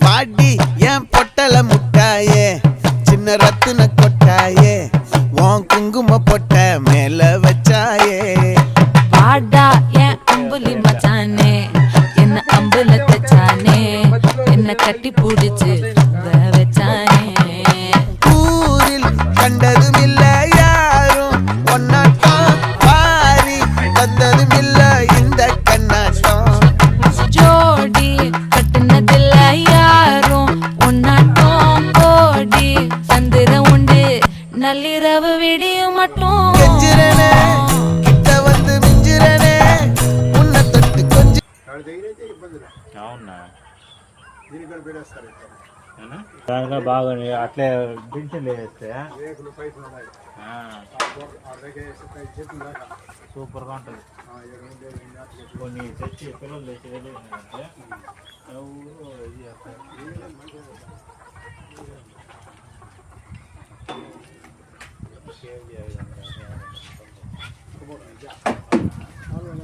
பாடி என் பொட்டல முட்டாயே சின்ன ரத்தின கொட்டாயே உன் குங்கும பொட்ட மேல வச்சாயே வாடா என் அம்புலி மச்சானே என்ன அம்புல தச்சானே என்ன கட்டி பிடிச்சு வச்சானே ஊரில் கண்டதும் இல்ல யாரும் ஒன்னாட்டம் பாரி வந்ததும் இல்ல இந்த கண்ணாட்டம் ஜோடி கட்டுனதில்ல யாரும் ஒன்னாட்டம் கோடி சந்திர உண்டு நள்ளிரவு விடியும் மட்டும் கெஞ்சிரனே கிட்ட வந்து மிஞ்சிரனே உன்னை தொட்டு கொஞ்சம் అవునా దాంట్లో బాగా అట్లే పింఛన్లు వేస్తే సూపర్గా ఉంటుంది కొన్ని తెచ్చి పిల్లలు తెచ్చి వెళ్ళిందంటే ఎవరు